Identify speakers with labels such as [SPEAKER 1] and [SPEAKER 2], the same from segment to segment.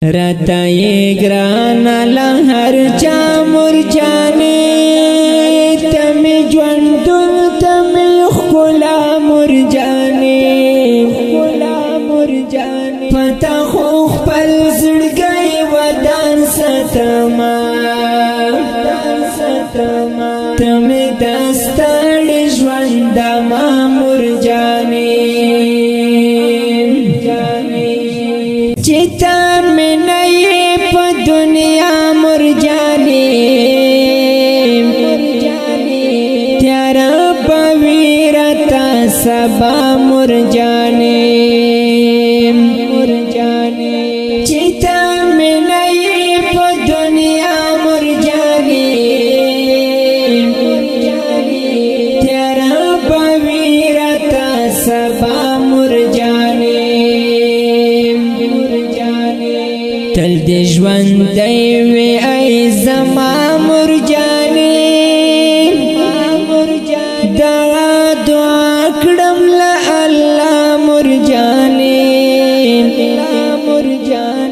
[SPEAKER 1] رتا یې ګرانه له هر چا مرجانې ته مې ژوندون ته مې ښکلا مرجانې پتا خو خپل زړګی ودان ستما ته مې د ستړي ژوندما مرجانې چې ته مې نه یې په دنیا مرجانې تیاره به وي راته سبا مرجانې چې ته مې نه یې په دنیا مرجانې تیاره به وي راته سبا مرجانې تل دې ژوندی وي ای زما مرجانې دغه دعا کړم له الله مرجانې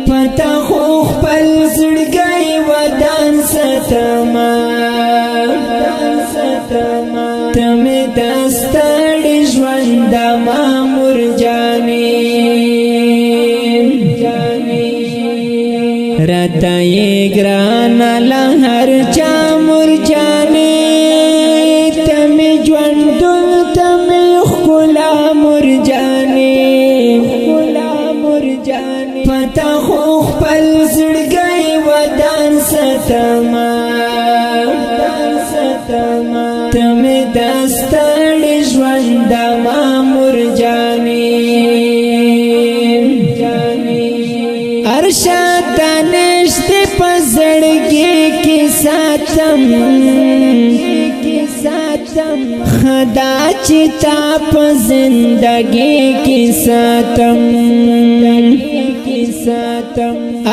[SPEAKER 1] پتا خو خپل زړګی ودان ستما ته مې د ستړي ژوندما مرجانې رتا یې ګرانه له هر چا مرجانې ته مې ژوندون ته مې ښکلا مرجانې پتا خو خپل زړګی ودان ستما ته مې د ستړي ژوندما مرجانې ارشاد نشته په زړګي کې ساتم خدا چې تا په زندګي کې ساتم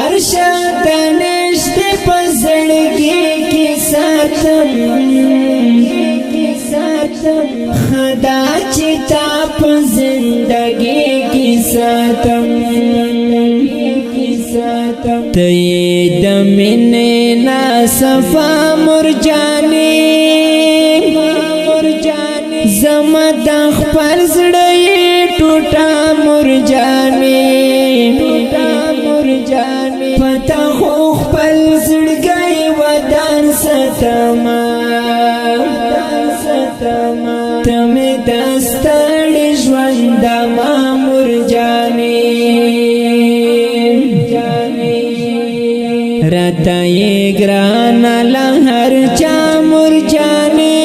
[SPEAKER 1] ارشاد نشته په زړګي کې ساتم خدا چې تا په زندګي کې ساتم ته یې د مینې نا صفا مرجانې زما د خپل زړه یې ټوټه مرجانې پتا خو خپل زړګی ودان ستما ته مې د ستړي ژوندما مرجانې رتا یې ګرانه له هر چا مرجانې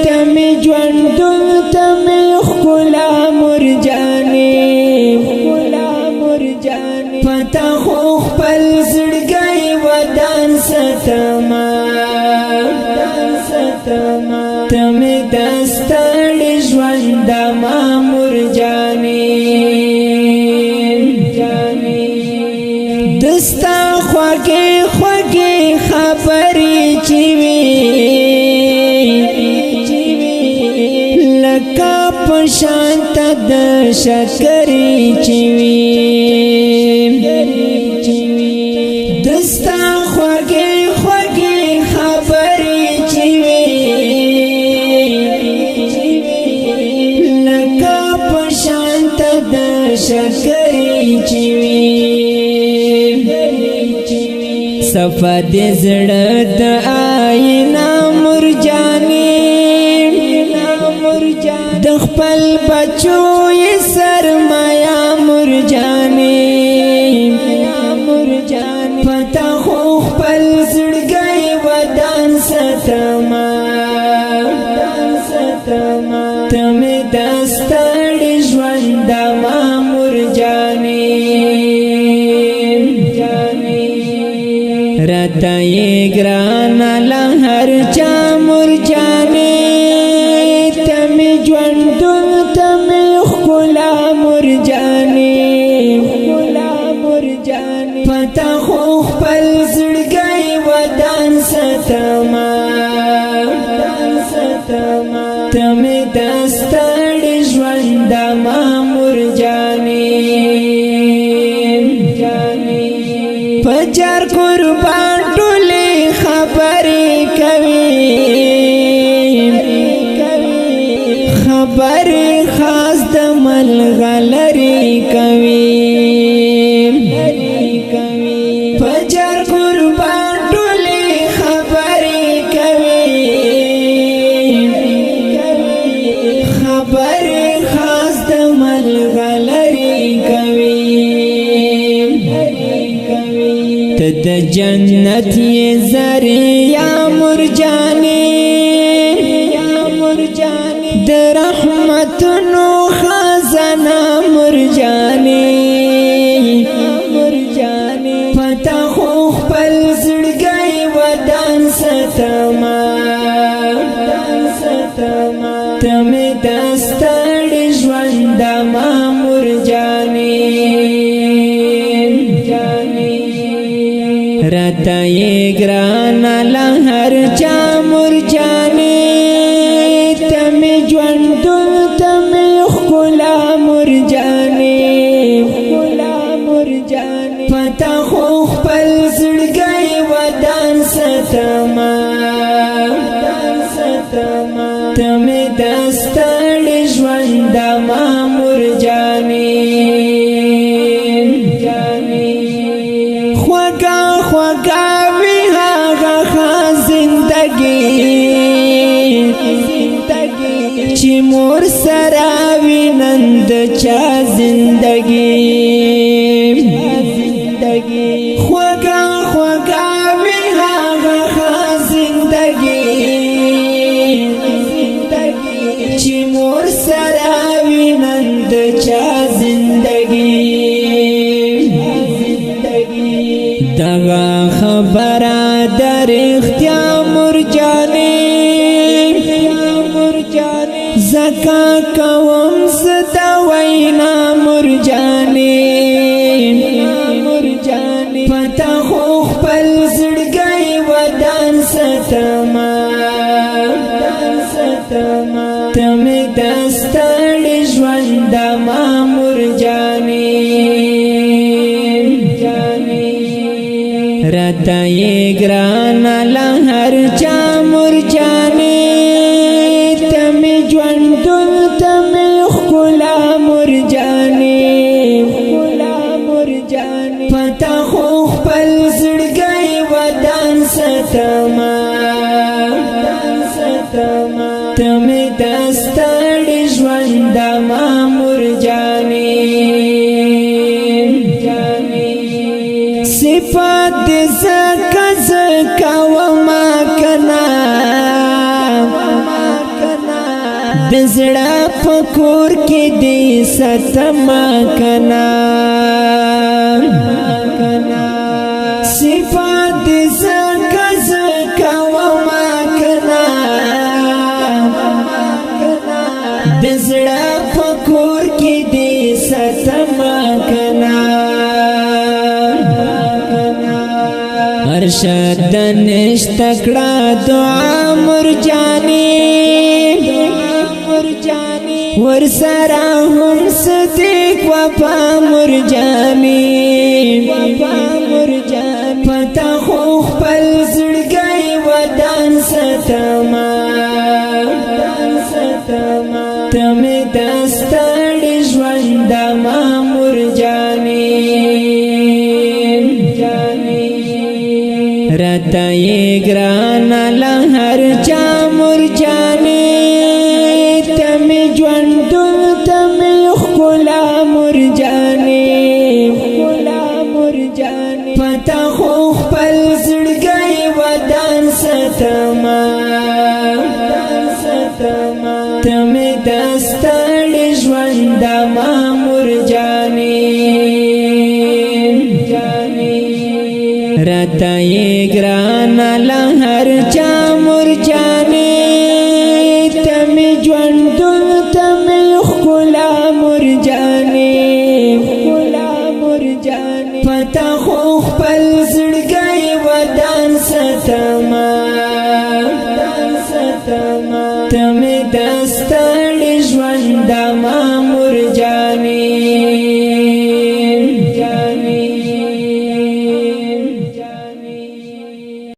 [SPEAKER 1] ته مې ژوندون ته مې ښکلا مرجانې پتا خو خپل زړګی ودان ستما ته مې د ستړي ژوندما مرجانې دستا خوږې خوږې خبرې چې وي لکه په شانت د شکرې چې وي دستا خوږې خوږې خبرې چې وي لکه په شانت د شکرې چې وي صفا دې زړه د آینا مرجانې د خپل بچو یې سرمایا مرجانې پتا خو خپل زړګی ودان ستما ته مې د ستړي ژوندما مرجانې رتا یې ګرانه له هر چا مرجانې ته مې ژوندون ته مې ښکلا مرجانې پتا خو خپل زړګی ودان ستما ته مې د ستړي ژوندما مرجانې پجار قربان ټولې خبرې کوي خبرې خاص د ملغلرې کوي پجار قربان ټولې خبرې کوي خبرې خاص د ملغلرې کوي د جنت یہ ذریعہ مرجانی د رحمتونو خزانہ مرجانی پتا خو خپل زړګي ودان ستما تم دستړ ژوند ما مرجانی رتا یہ گرانا لہر چا مرجانی تم جوندل تم خلا مرجانی پتا خو خپل زړګي ودان ستما تم دستړ ژوند ما مرجانی خوگاوی هاغا خان زندگی چی مور سراوی نند چا زندگی خوگاوی هاغا خان زندگی چی مور سراوی نند چا زندگی دغا خبرہ در اختیار مرجانی زکا کوم زدا وینا مرجانی پتا خو خپل زړګي ودان ستما تم دستړ ژوند ما مرجانی رتا یہ گرانا لہر چا مرجانی تم جوندل تم خلا مرجانی پتا خو خپل زړګي ودان ستما تم دستړ ژوند ما مرجانی صفات زکا وما کنا دزړه پکور کې دې ستما کنا صفات زکا وما کنا دزړه پکور کې دې ستما کنا ارشد نشتکڑا دعا مرجانی ورسرا هم صدیق وفا مرجانی پتا خو خپل زړګي ودان ستما تم دستړ ژوند ما مرجانی رتا یہ گرانا لہر چا مرجانی تم جوندل تم خلا مرجانی پتا خو خپل زړګي ودان ستما تم دستړ ژوند ما مرجانی رتا یہ گرانا لہر چا مرجانی تم جوندل تم خلا مرجانی پتا خو خپل زړګي ودان ستما